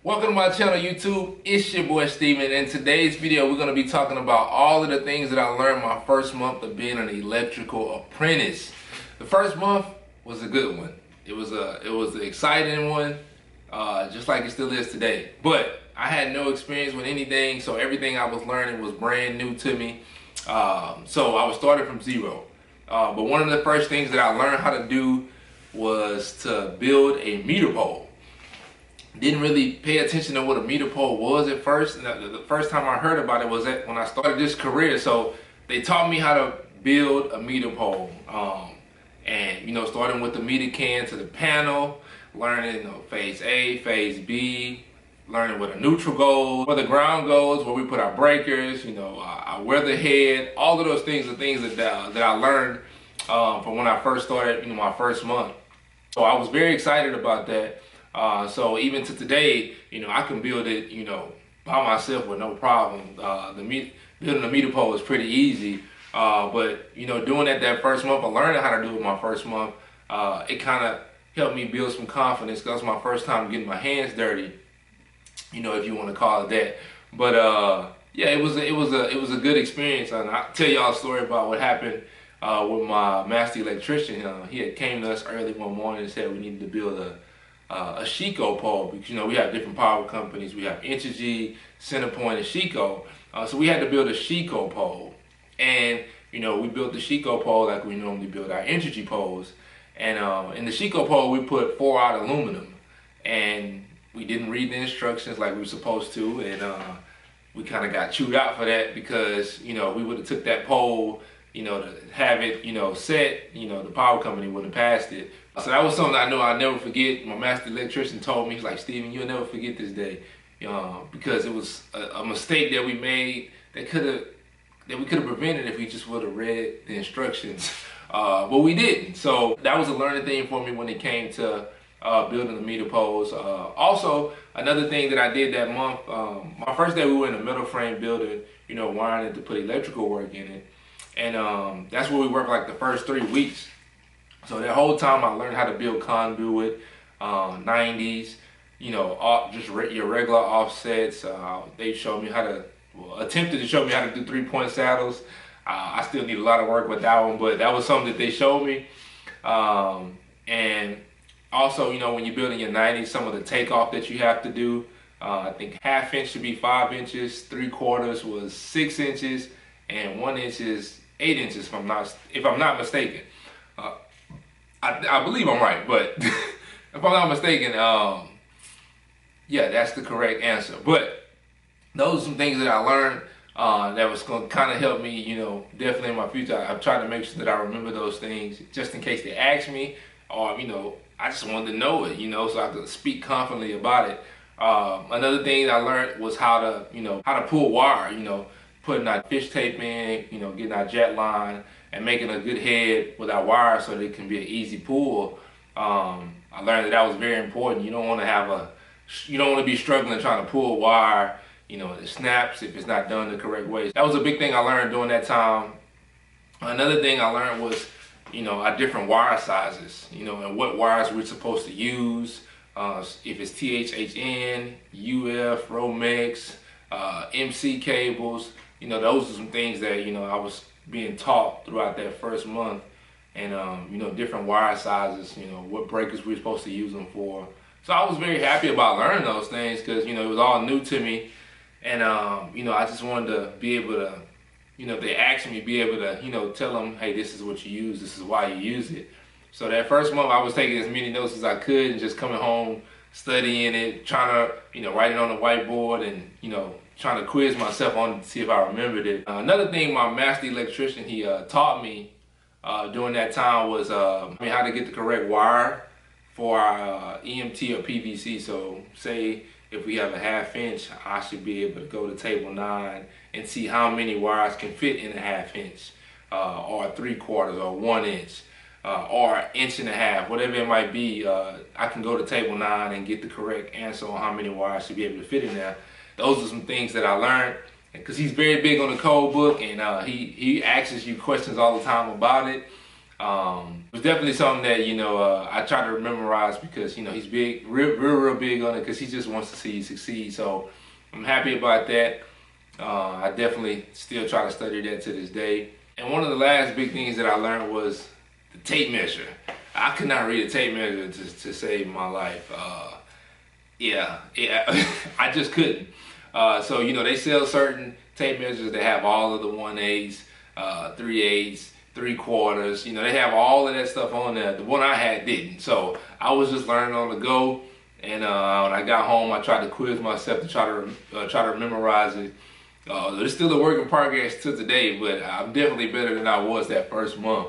Welcome to my channel, YouTube. It's your boy Steven, and in today's video we're going to be talking about all of the things that I learned my first month of being an electrical apprentice. The first month was a good one. It was an exciting one, just like it still is today. But I had no experience with anything, so everything I was learning was brand new to me. So I was starting from zero. But one of the first things that I learned how to do was to build a meter pole. Didn't really pay attention to what a meter pole was at first. And the first time I heard about it was when I started this career. So they taught me how to build a meter pole. And starting with the meter can to the panel, learning phase A, phase B, learning where the neutral goes, where the ground goes, where we put our breakers, our weatherhead, all of those things are things that I learned from when I first started, my first month. So I was very excited about that. So even to today, I can build it, by myself with no problem. Building a meter pole is pretty easy. But doing that first month, or learning how to do it my first month, it kind of helped me build some confidence. Because that was my first time getting my hands dirty, if you want to call it that. But yeah, it was a good experience. And I'll tell y'all a story about what happened with my master electrician. He had came to us early one morning and said we needed to build a Chico pole, because we have different power companies. We have Entergy, Centerpoint, and Chico. So we had to build a Chico pole, and we built the Chico pole like we normally build our Entergy poles. And in the Chico pole, we put 4-aught aluminum, and we didn't read the instructions like we were supposed to, and we kind of got chewed out for that, because we would have took that pole, to have it, set, the power company would have passed it. So that was something I know I'll never forget. My master electrician told me, he's like, Steven, you'll never forget this day, because it was a mistake that we made that we could have prevented if we just would have read the instructions, but we didn't. So that was a learning thing for me when it came to building the meter poles. Also, another thing that I did that month, my first day we were in a metal frame building, wiring it to put electrical work in it, and that's where we worked like the first 3 weeks. So that whole time I learned how to build conduit, 90s, just your regular offsets. They showed me how to, attempted to show me how to do 3-point saddles. I still need a lot of work with that one, but that was something that they showed me. And also, when you're building your 90s, some of the takeoff that you have to do, I think 1/2 inch should be 5 inches, 3/4 was 6 inches, and 1 inch is 8 inches if I'm not mistaken. I believe I'm right, but if I'm not mistaken, yeah, that's the correct answer. But those are some things that I learned that was going to kind of help me, definitely in my future. I've tried to make sure that I remember those things just in case they ask me, or, I just wanted to know it, so I could speak confidently about it. Another thing I learned was how to pull wire, putting our fish tape in, getting our jet line, and making a good head with our wire so that it can be an easy pull. I learned that was very important. You don't want to be struggling trying to pull wire, it snaps if it's not done the correct way. That was a big thing I learned during that time. Another thing I learned was, our different wire sizes, and what wires we're supposed to use. If it's THHN, UF, Romex, MC cables, those are some things that, I was being taught throughout that first month, and different wire sizes, what breakers we're supposed to use them for. So I was very happy about learning those things, because it was all new to me, and I just wanted to be able to, if they asked me, be able to tell them, hey, this is what you use, this is why you use it. So that first month I was taking as many notes as I could, and just coming home, studying it, trying to write it on the whiteboard, and trying to quiz myself on it to see if I remembered it. Another thing my master electrician, he taught me during that time was how to get the correct wire for our EMT or PVC. So say if we have a 1/2 inch, I should be able to go to table 9 and see how many wires can fit in a 1/2 inch, or 3/4, or 1 inch, or 1.5 inches, whatever it might be. I can go to table 9 and get the correct answer on how many wires should be able to fit in there. Those are some things that I learned, because he's very big on the code book, and he asks you questions all the time about it. It was definitely something that, I try to memorize because, he's big, real big on it because he just wants to see you succeed. So I'm happy about that. I definitely still try to study that to this day. And one of the last big things that I learned was the tape measure. I could not read a tape measure to save my life. Yeah, I just couldn't. So, they sell certain tape measures that have all of the 1/8, 3/8, 3/4. They have all of that stuff on there. The one I had didn't. So I was just learning on the go. And when I got home, I tried to quiz myself to try to memorize it. It's still a work in progress to today, but I'm definitely better than I was that first month.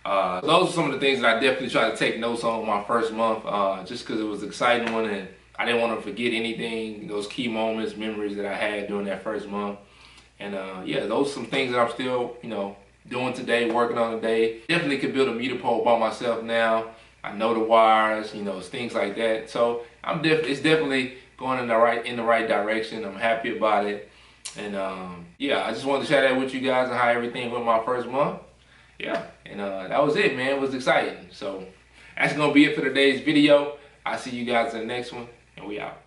Those are some of the things that I definitely tried to take notes on my first month, just because it was an exciting one and I didn't want to forget anything, those key moments, memories that I had during that first month. And yeah, those are some things that I'm still, doing today, working on today. Definitely could build a meter pole by myself now. I know the wires, things like that. So it's definitely going in the right direction. I'm happy about it. And yeah, I just wanted to share that with you guys and how everything went my first month. Yeah, and that was it, man. It was exciting. So that's gonna be it for today's video. I'll see you guys in the next one, and we out.